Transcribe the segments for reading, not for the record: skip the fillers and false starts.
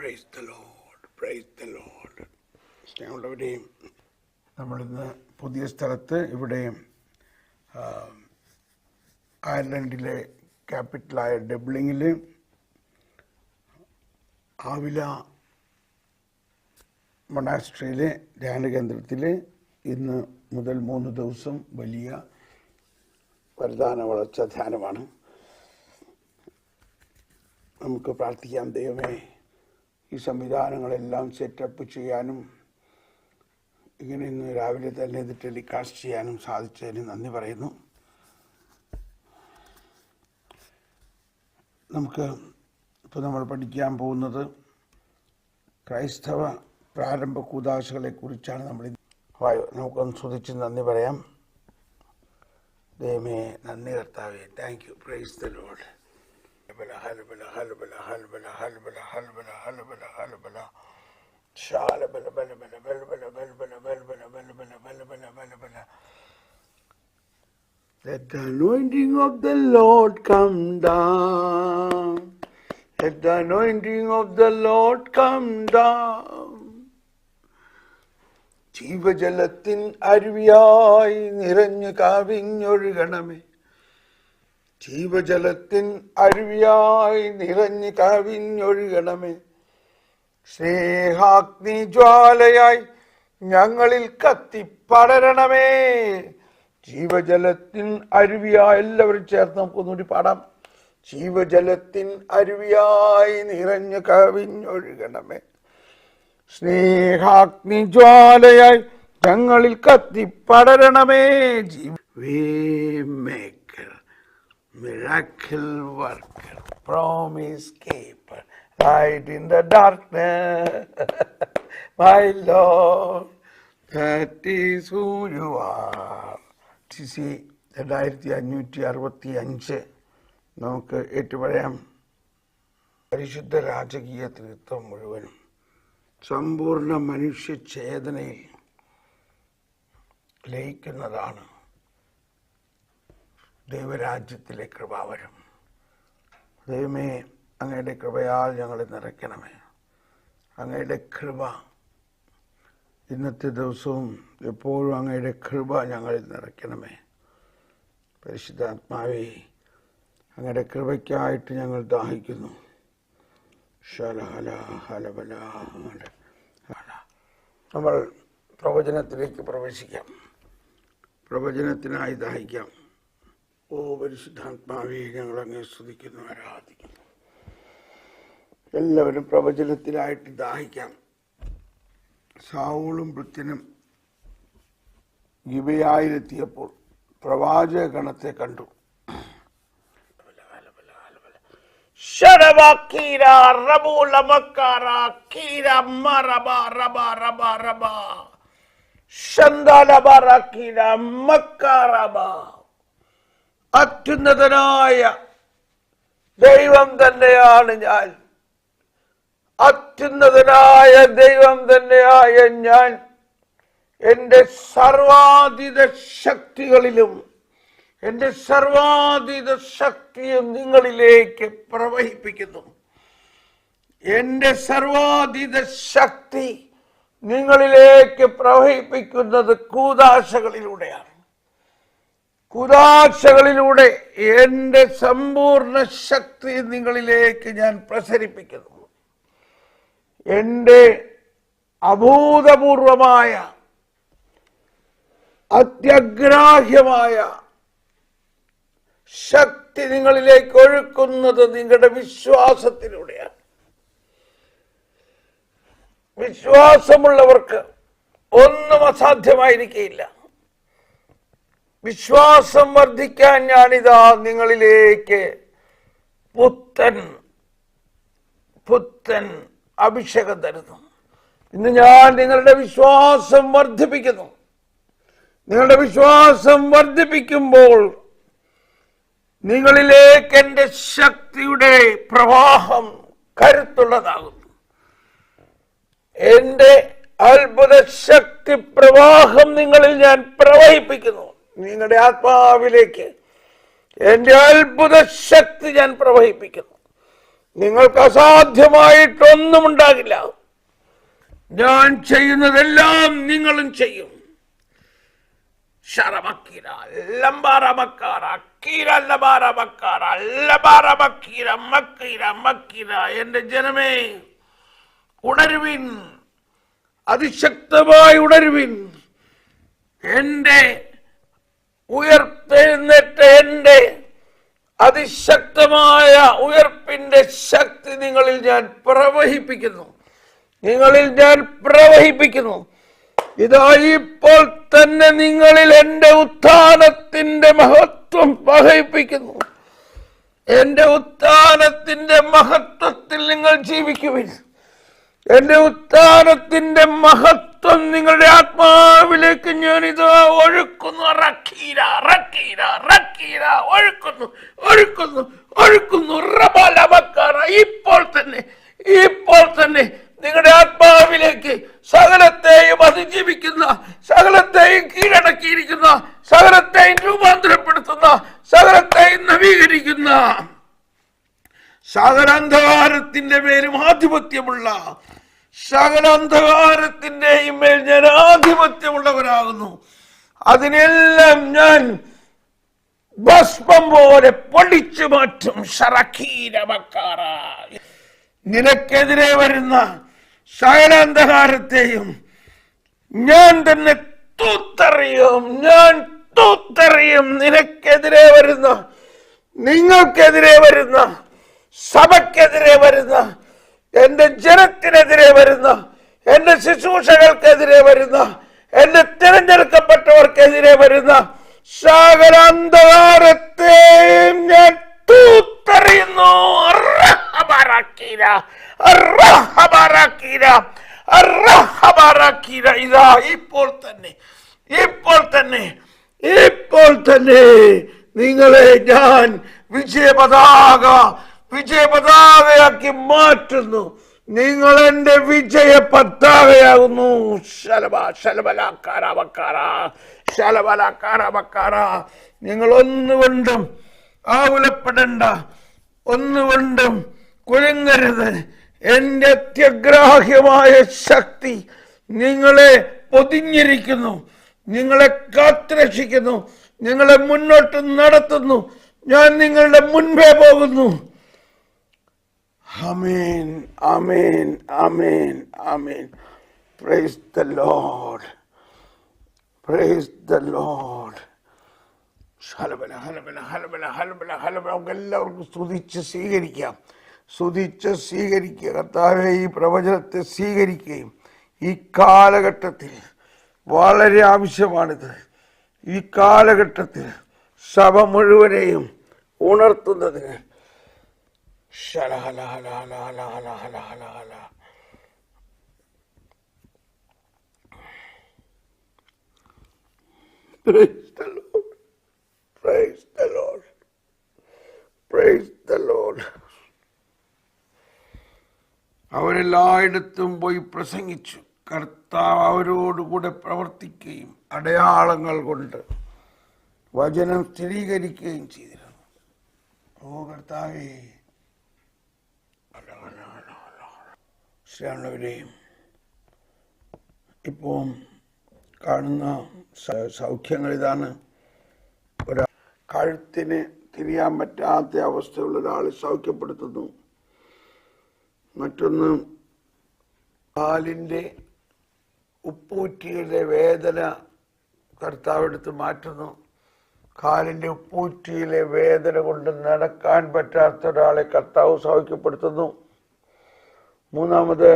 Price the lord, praise the lord. സ്നേഹമുള്ളവരെയും, നമ്മളിന്ന് പുതിയ സ്ഥലത്ത് ഇവിടെ അയർലൻഡിലെ ക്യാപിറ്റലായ ഡബ്ലിങ്ങിൽ ആവില മൊണാസ്ട്രിയിലെ ധ്യാനകേന്ദ്രത്തിൽ ഇന്ന് മുതൽ 3 ദിവസം വലിയ വരദാന വളർച്ച ധ്യാനമാണ്. നമുക്ക് പ്രാർത്ഥിക്കാം. ദൈവമേ, ഈ സംവിധാനങ്ങളെല്ലാം സെറ്റപ്പ് ചെയ്യാനും ഇങ്ങനെ ഇന്ന് രാവിലെ തന്നെ ഇത് ടെലികാസ്റ്റ് ചെയ്യാനും സാധിച്ചതിന് നന്ദി പറയുന്നു. ഇപ്പോൾ നമ്മൾ പഠിക്കാൻ പോകുന്നത് ക്രൈസ്തവ പ്രാരംഭ കൂദാശകളെ കുറിച്ചാണ്. നമുക്കൊന്ന് സ്തുതിച്ച് നന്ദി പറയാം. ദൈവമേ, നന്ദി കർത്താവേ, thank you, price the Lord. Let the anointing of the Lord come down. Let the anointing of the Lord come down. ജീവജലത്തിൻ അരുവിയായി നിറഞ്ഞു കവിഞ്ഞൊഴുകണമേ. ജീവജലത്തിൻ അരുവിയായി നിറഞ്ഞു കവിഞ്ഞൊഴുകണമേ. സ്നേഹാഗ്നി ജ്വാലയായി ഞങ്ങളിൽ കത്തിപ്പടരണമേ. ജീവജലത്തിൻ അരുവിയായി, എല്ലാവരും ചേർത്ത് നമുക്കൊന്നുകൂടി പാടാം. ജീവജലത്തിൻ അരുവിയായി നിറഞ്ഞു കവിഞ്ഞൊഴുകണമേ. സ്നേഹാഗ്നി ജ്വാലയായി ഞങ്ങളിൽ കത്തിപ്പടരണമേ. Waymaker, miracle worker, promise keeper, light in the darkness, my Lord, that is who you are. CC 2565 നമുക്ക് ഏറ്റുപറയാം. പരിശുദ്ധ രാജകീയ തൃത്വം മുഴുവനും സമ്പൂർണ്ണ മനുഷ്യ ചേതനയിൽ ലയിക്കുന്നതാണ് ദൈവരാജ്യത്തിലെ കൃപാവരം. ദൈവമേ, അങ്ങയുടെ കൃപയാൽ ഞങ്ങളെ നിറയ്ക്കണമേ. അങ്ങയുടെ കൃപ ഇന്നത്തെ ദിവസവും എപ്പോഴും അങ്ങയുടെ കൃപ ഞങ്ങളിൽ നിറയ്ക്കണമേ. പരിശുദ്ധാത്മാവേ, അങ്ങയുടെ കൃപയ്ക്കായിട്ട് ഞങ്ങൾ ദാഹിക്കുന്നു. നമ്മൾ പ്രവചനത്തിലേക്ക് പ്രവേശിക്കാം. പ്രവചനത്തിനായി ദാഹിക്കാം. ഓ പരിശുദ്ധാത്മാവേ, ഞങ്ങൾ അങ്ങേ സ്തുതിക്കുന്നു, ആരാധിക്കുന്നു. എല്ലാവരും പ്രവചനത്തിനായിട്ട് ദാഹിക്കാം. സാവൂളും ഭൃത്യനും ഗിബെയയിലെത്തിയപ്പോൾ പ്രവാചക ഗണത്തെ കണ്ടു. അത്യുന്നതനായ ദൈവം തന്നെയാണ് ഞാൻ. അത്യുന്നതനായ ദൈവം തന്നെയായ ഞാൻ എൻ്റെ സർവാതീത ശക്തികളിലും എൻ്റെ സർവാതീത ശക്തിയും നിങ്ങളിലേക്ക് പ്രവഹിപ്പിക്കുന്നു. എൻ്റെ സർവാതീത ശക്തി നിങ്ങളിലേക്ക് പ്രവഹിപ്പിക്കുന്നത് കൂദാശകളിലൂടെയാണ്. കൂദാശകളിലൂടെ എൻ്റെ സമ്പൂർണ്ണ ശക്തി നിങ്ങളിലേക്ക് ഞാൻ പ്രസരിപ്പിക്കുന്നു. എൻ്റെ അഭൂതപൂർവമായ അത്യഗ്രാഹ്യമായ ശക്തി നിങ്ങളിലേക്ക് ഒഴുക്കുന്നത് നിങ്ങളുടെ വിശ്വാസത്തിലൂടെയാണ്. വിശ്വാസമുള്ളവർക്ക് ഒന്നും അസാധ്യമായിരിക്കില്ല. വിശ്വാസം വർദ്ധിക്കാൻ ഞാനിതാ നിങ്ങളിലേക്ക് പുത്തൻ അഭിഷേകം തരുന്നു. ഇന്ന് ഞാൻ നിങ്ങളുടെ വിശ്വാസം വർദ്ധിപ്പിക്കുന്നു. നിങ്ങളുടെ വിശ്വാസം വർദ്ധിപ്പിക്കുമ്പോൾ നിങ്ങളിലേക്ക് എൻ്റെ ശക്തിയുടെ പ്രവാഹം കരുത്തുള്ളതാകുന്നു. എൻ്റെ അത്ഭുത ശക്തി പ്രവാഹം നിങ്ങളിൽ ഞാൻ പ്രവഹിപ്പിക്കുന്നു. നിങ്ങളുടെ ആത്മാവിലേക്ക് എൻ്റെ അത്ഭുത ശക്തി ഞാൻ പ്രവഹിപ്പിക്കുന്നു. നിങ്ങൾക്ക് അസാധ്യമായിട്ടൊന്നും ഉണ്ടാകില്ല. ഞാൻ ചെയ്യുന്നതെല്ലാം നിങ്ങളും ചെയ്യും. എന്റെ ജനമേ, ഉണരുവിൻ, അതിശക്തമായി ഉണരുവിൻ. എന്റെ ഉയർത്തെഴുന്നേറ്റ എന്റെ അതിശക്തമായ ഉയർപ്പിന്റെ ശക്തി നിങ്ങളിൽ ഞാൻ പ്രവഹിപ്പിക്കുന്നു. ഇതാ ഇപ്പോൾ തന്നെ നിങ്ങളിൽ എന്റെ ഉത്ഥാനത്തിന്റെ മഹത്വം വഹിപ്പിക്കുന്നു. എന്റെ ഉത്ഥാനത്തിന്റെ മഹത്വത്തിൽ നിങ്ങൾ ജീവിക്കുവിൻ. എന്റെ ഉത്ഥാനത്തിന്റെ മഹത്വം നിങ്ങളുടെ ആത്മാവിലേക്ക് ഞാൻ ഇതാ ഒഴുക്കുന്നു. ഒഴുക്കുന്നു. ഇപ്പോൾ തന്നെ നിങ്ങളുടെ ആത്മാവിലേക്ക് സകലത്തെയും അതിജീവിക്കുന്ന, സകലത്തെയും കീഴടക്കിയിരിക്കുന്ന, സകലത്തെയും രൂപാന്തരപ്പെടുത്തുന്ന, സകലത്തെയും നവീകരിക്കുന്ന, സകല അന്ധകാരത്തിന്റെ മേലും ആധിപത്യമുള്ള, സകല അന്ധകാരത്തിന്റെയും മേൽ ഞാൻ ആധിപത്യമുള്ളവരാകുന്നു. അതിനെല്ലാം ഞാൻ ഭസ്മം പോലെ പൊടിച്ചു മാറ്റും. നിനക്കെതിരെ വരുന്ന സകല അന്ധകാരത്തെയും ഞാൻ തന്നെ തൂത്തെറിയും. നിനക്കെതിരെ വരുന്ന, നിങ്ങൾക്കെതിരെ വരുന്ന, സഭയ്ക്കെതിരെ വരുന്ന, എന്റെ ജനത്തിനെതിരെ വരുന്ന, എന്റെ ശുശ്രൂഷകൾക്കെതിരെ വരുന്ന, എന്റെ തിരഞ്ഞെടുക്കപ്പെട്ടവർക്കെതിരെ വരുന്ന സകല അന്ധകാരത്തെയും ഞാൻ തൂത്തെറിയുന്നു. ഇതാ ഇപ്പോൾ തന്നെ നിങ്ങളെ ഞാൻ വിജയപതാകയാക്കി മാറ്റുന്നു. നിങ്ങൾ എന്റെ വിജയ പതാകയാകുന്നു. നിങ്ങൾ ഒന്നുകൊണ്ടും ആകുലപ്പെടേണ്ട, ഒന്നുകൊണ്ടും കുലുങ്ങരുത്. എന്റെ അത്യഗ്രാഹ്യമായ ശക്തി നിങ്ങളെ പൊതിഞ്ഞിരിക്കുന്നു, നിങ്ങളെ കാത്തുരക്ഷിക്കുന്നു, നിങ്ങളെ മുന്നോട്ട് നടത്തുന്നു. ഞാൻ നിങ്ങളുടെ മുൻപേ പോകുന്നു. ആമേൻ, ആമേൻ, ആമേൻ, ആമേൻ. Praise the lord, praise the lord. നമുക്ക് എല്ലാവർക്കും സ്തുതിച്ച് സ്വീകരിക്കുക. കർത്താവേ, ഈ പ്രവചനത്തെ സ്വീകരിക്കുകയും ഈ കാലഘട്ടത്തിൽ വളരെ ആവശ്യമാണിത്. ഈ കാലഘട്ടത്തിൽ സഭ മുഴുവനെയും ഉണർത്തുന്നതിന് Praise the Lord. Praise the Lord. Praise the Lord. അവരെല്ലായിടത്തും പോയി പ്രസംഗിച്ചു. കർത്താവ് അവരോടുകൂടെ പ്രവർത്തിക്കുകയും അടയാളങ്ങൾ കൊണ്ട് വചനം സ്ഥിരീകരിക്കുകയും ചെയ്തിരുന്നു. ഓ കർത്താവേ, ശ്രീയാണവരെയും ഇപ്പോൾ കാണുന്ന സൗഖ്യങ്ങൾ ഇതാണ്. കഴുത്തിന് തിരിയാൻ പറ്റാത്ത അവസ്ഥയുള്ള ഒരാൾ സൗഖ്യപ്പെടുത്തുന്നു. മറ്റൊന്ന്, കാലിൻ്റെ ഉപ്പൂറ്റിയിലെ വേദന കർത്താവെടുത്ത് മാറ്റുന്നു. കാലിൻ്റെ ഉപ്പൂറ്റിയിലെ വേദന കൊണ്ട് നടക്കാൻ പറ്റാത്ത ഒരാളെ കർത്താവ് സൗഖ്യപ്പെടുത്തുന്നു. മൂന്നാമത്,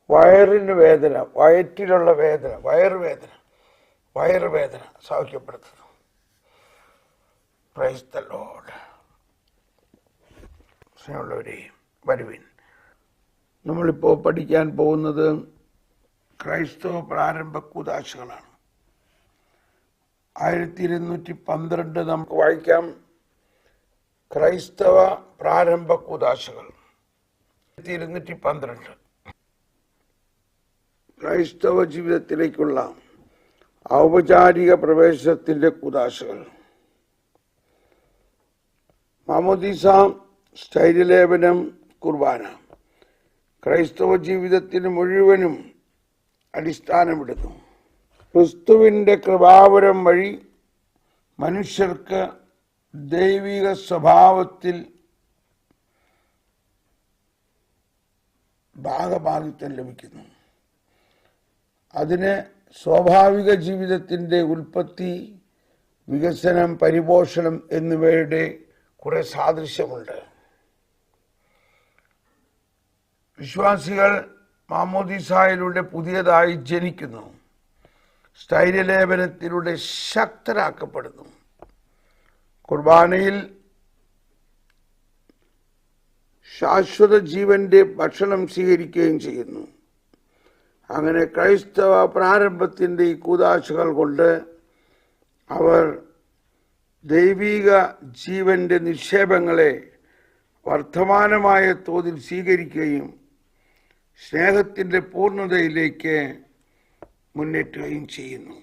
വയറിന് വേദന, വയറ്റിലുള്ള വേദന, വയറുവേദന സൗഖ്യപ്പെടുത്തുന്നു. Price the Lord. സ്നേഹമുള്ളവരെ, വരുവിൻ. നമ്മളിപ്പോൾ പഠിക്കാൻ പോകുന്നത് ക്രൈസ്തവ പ്രാരംഭ കൂദാശകളാണ്. 1212 നമുക്ക് വായിക്കാം. ക്രൈസ്തവ പ്രാരംഭ കൂദാശകൾ 1212. ക്രൈസ്തവ ജീവിതത്തിലേക്കുള്ള ഔപചാരിക പ്രവേശനത്തിൻ്റെ കൂദാശകൾ. മാമോദീസ സ്ഥൈര്യലേപനം, കുർബാന ക്രൈസ്തവ ജീവിതത്തിന് മുഴുവനും അടിസ്ഥാനമിടുന്നു. ക്രിസ്തുവിൻ്റെ കൃപാവരം വഴി മനുഷ്യർക്ക് ദൈവിക സ്വഭാവത്തിൽ ഭാഗഭാഗിത്വം ലഭിക്കുന്നു. അതിന് സ്വാഭാവിക ജീവിതത്തിൻ്റെ ഉൽപ്പത്തി, വികസനം, പരിപോഷണം എന്നിവയുടെ കുറെ സാദൃശ്യമുണ്ട്. വിശ്വാസികൾ മാമോദീസായിലൂടെ പുതിയതായി ജനിക്കുന്നു. സ്ഥൈര്യലേപനത്തിലൂടെ ശക്തരാക്കപ്പെടുന്നു. കുർബാനയിൽ ശാശ്വത ജീവന്റെ ഭക്ഷണം സ്വീകരിക്കുകയും ചെയ്യുന്നു. അങ്ങനെ ക്രൈസ്തവ പ്രാരംഭത്തിൻ്റെ ഈ കൂദാശകൾ കൊണ്ട് അവർ ദൈവിക ജീവന്റെ നിക്ഷേപങ്ങളെ വർദ്ധമാനമായ തോതിൽ സ്വീകരിക്കുകയും സ്നേഹത്തിൻ്റെ പൂർണ്ണതയിലേക്ക് മുന്നേറ്റുകയും ചെയ്യുന്നു.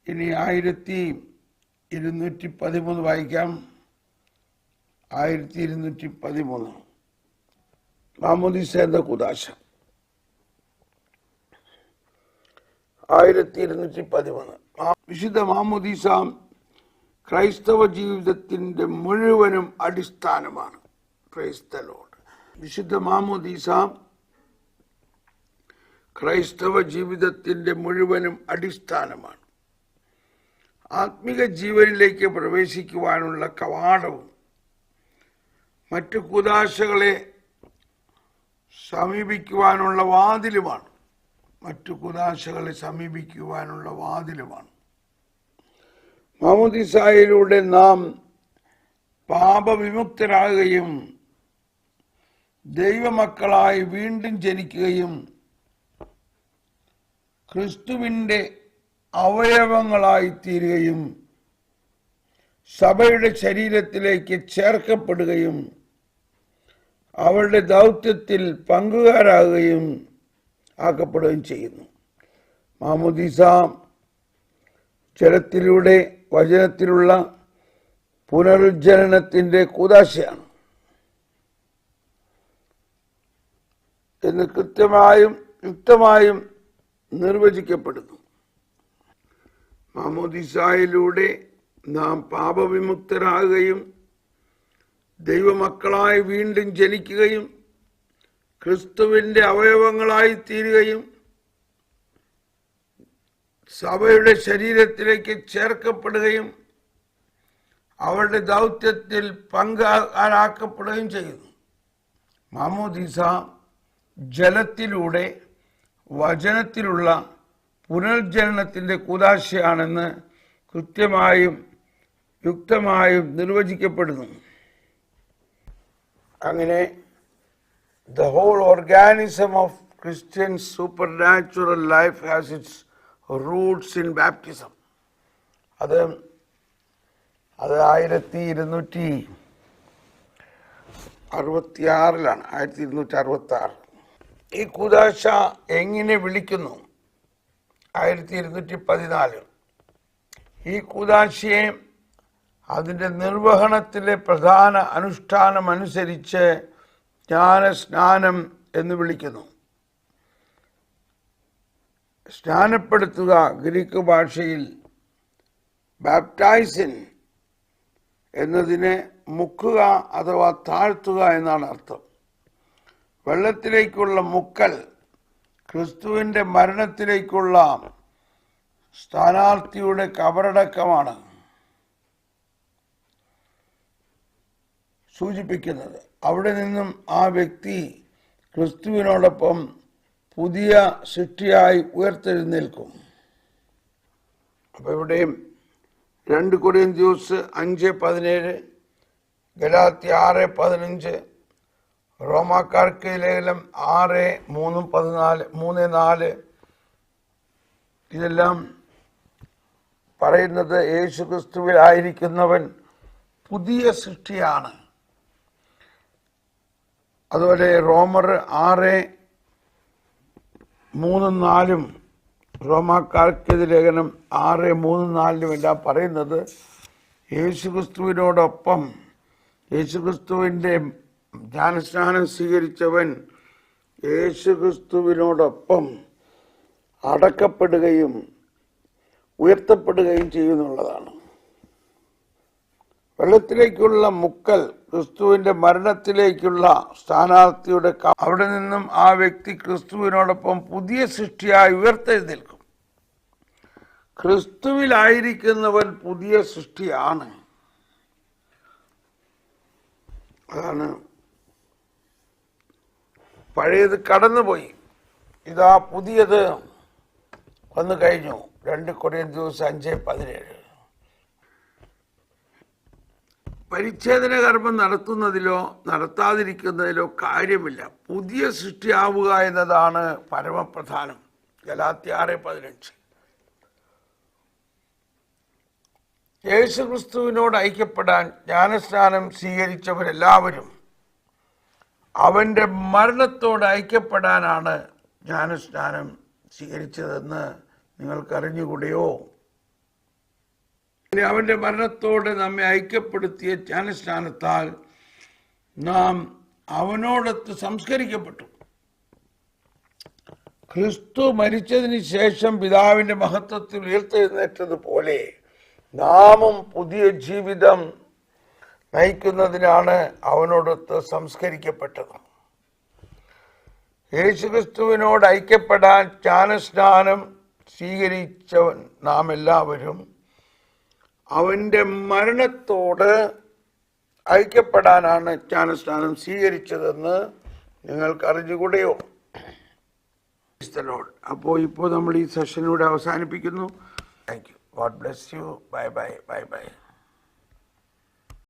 ഇനി 1213 വായിക്കാം. 1213 മാമോദീസ എന്ന കൂദാശ. 1213 വിശുദ്ധ മാമോദീസ ക്രൈസ്തവ ജീവിതത്തിൻ്റെ മുഴുവനും അടിസ്ഥാനമാണ്. Praise the Lord. വിശുദ്ധ മാമോദീസ ക്രൈസ്തവ ജീവിതത്തിൻ്റെ മുഴുവനും അടിസ്ഥാനമാണ്. ആത്മിക ജീവനിലേക്ക് പ്രവേശിക്കുവാനുള്ള കവാടവും മറ്റു കൂദാശകളെ സമീപിക്കുവാനുള്ള വാതിലുമാണ്. മാമോദീസായിലൂടെ നാം പാപവിമുക്തരാകുകയും ദൈവമക്കളായി വീണ്ടും ജനിക്കുകയും ക്രിസ്തുവിൻ്റെ അവയവങ്ങളായി തീരുകയും സഭയുടെ ശരീരത്തിലേക്ക് ചേർക്കപ്പെടുകയും അവരുടെ ദൗത്യത്തിൽ പങ്കുകാരാകുകയും ആക്കപ്പെടുകയും ചെയ്യുന്നു. മാമോദീസ ജലത്തിലൂടെ വചനത്തിലുള്ള പുനരുജ്ജനനത്തിൻ്റെ കൂദാശയാണ് എന്ന് കൃത്യമായും യുക്തമായും നിർവചിക്കപ്പെടുന്നു. മാമോദീസായിലൂടെ നാം പാപവിമുക്തരാകുകയും ദൈവമക്കളായി വീണ്ടും ജനിക്കുകയും ക്രിസ്തുവിൻ്റെ അവയവങ്ങളായി തീരുകയും സഭയുടെ ശരീരത്തിലേക്ക് ചേർക്കപ്പെടുകയും അവരുടെ ദൗത്യത്തിൽ പങ്കാരാക്കപ്പെടുകയും ചെയ്യുന്നു. മാമോദീസ ജലത്തിലൂടെ വചനത്തിലുള്ള പുനർജനനത്തിൻ്റെ കൂദാശയാണെന്ന് കൃത്യമായും യുക്തമായും നിർവചിക്കപ്പെടുന്നു. അങ്ങനെ the whole organism of Christian supernatural life has its roots in baptism. അത് 1266 1266. ഈ കൂദാശ എങ്ങനെ വിളിക്കുന്നു? 1214. ഈ കൂദാശയെ അതിൻ്റെ നിർവഹണത്തിലെ പ്രധാന അനുഷ്ഠാനമനുസരിച്ച് ജ്ഞാനസ്നാനം എന്ന് വിളിക്കുന്നു. സ്നാനപ്പെടുത്തുക ഗ്രീക്ക് ഭാഷയിൽ ബാപ്റ്റൈസിൻ എന്നതിനെ മുക്കുക അഥവാ താഴ്ത്തുക എന്നാണ് അർത്ഥം. വെള്ളത്തിലേക്കുള്ള മുക്കൽ ക്രിസ്തുവിൻ്റെ മരണത്തിലേക്കുള്ള സ്ഥാനാർത്ഥിയുടെ കബറടക്കമാണ് സൂചിപ്പിക്കുന്നത്. അവിടെ നിന്നും ആ വ്യക്തി ക്രിസ്തുവിനോടൊപ്പം പുതിയ സൃഷ്ടിയായി ഉയർത്തെഴുന്നേൽക്കും. അപ്പോൾ ഇവിടെയും 2 കൊരിന്ത്യസ് 5:17, ഗലാത്യ 6:15, റോമാക്കാർക്ക് ലേഖനം 6:3-4 ഇതെല്ലാം പറയുന്നത് യേശു ക്രിസ്തുവിലായിരിക്കുന്നവൻ പുതിയ സൃഷ്ടിയാണ്. അതുപോലെ റോമർ 6:3-4 റോമാക്കാർക്കെതിരെ ലേഖനം 6:3-4 എല്ലാം പറയുന്നത് യേശുക്രിസ്തുവിനോടൊപ്പം യേശുക്രിസ്തുവിൻ്റെ ജ്ഞാനസ്നാനം സ്വീകരിച്ചവൻ യേശുക്രിസ്തുവിനോടൊപ്പം അടക്കപ്പെടുകയും ഉയർത്തപ്പെടുകയും ചെയ്യുന്നുള്ളതാണ്. വെള്ളത്തിലേക്കുള്ള മുക്കൽ ക്രിസ്തുവിൻ്റെ മരണത്തിലേക്കുള്ള സ്ഥാനാർത്ഥിയുടെ അവിടെ നിന്നും ആ വ്യക്തി ക്രിസ്തുവിനോടൊപ്പം പുതിയ സൃഷ്ടിയായി ഉയർത്തെഴുന്നേൽക്കും. ക്രിസ്തുവിലായിരിക്കുന്നവൻ പുതിയ സൃഷ്ടിയാണ്. അതാണ് പഴയത് കടന്നുപോയി, ഇതാ പുതിയത് വന്നു കഴിഞ്ഞു. 2 കൊരിന്ത്യർ 5:17. പരിച്ഛേദന കർമ്മം നടത്തുന്നതിലോ നടത്താതിരിക്കുന്നതിലോ കാര്യമില്ല, പുതിയ സൃഷ്ടിയാവുക എന്നതാണ് പരമപ്രധാനം. ഗലാത്യർ 6:15. യേശുക്രിസ്തുവിനോട് ഐക്യപ്പെടാൻ ജ്ഞാനസ്നാനം സ്വീകരിച്ചവരെല്ലാവരും അവൻ്റെ മരണത്തോട് ഐക്യപ്പെടാനാണ് ജ്ഞാനസ്നാനം സ്വീകരിച്ചതെന്ന് നിങ്ങൾക്കറിഞ്ഞുകൂടെയോ? അവൻ്റെ മരണത്തോട് നമ്മെ ഐക്യപ്പെടുത്തിയ ജ്ഞാനസ്നാനത്താൽ നാം അവനോടൊത്ത് സംസ്കരിക്കപ്പെട്ടു. ക്രിസ്തു മരിച്ചതിന് ശേഷം പിതാവിൻ്റെ മഹത്വത്തിൽ ഉയർത്തെഴുന്നേറ്റതുപോലെ നാമും പുതിയ ജീവിതം നയിക്കുന്നതിനാണ് അവനോടൊത്ത് സംസ്കരിക്കപ്പെട്ടത്. യേശുക്രിസ്തുവിനോട് ഐക്യപ്പെടാൻ ജ്ഞാനസ്നാനം സ്വീകരിച്ചവൻ നാം എല്ലാവരും അവൻ്റെ മരണത്തോട് ഐക്യപ്പെടാനാണ് ജ്ഞാനസ്നാനം സ്വീകരിച്ചതെന്ന് നിങ്ങൾക്ക് അറിഞ്ഞുകൂടെയോ? അപ്പോൾ നമ്മൾ ഈ സെഷനിലൂടെ അവസാനിപ്പിക്കുന്നു. Thank you. God bless you. Bye bye. Bye bye.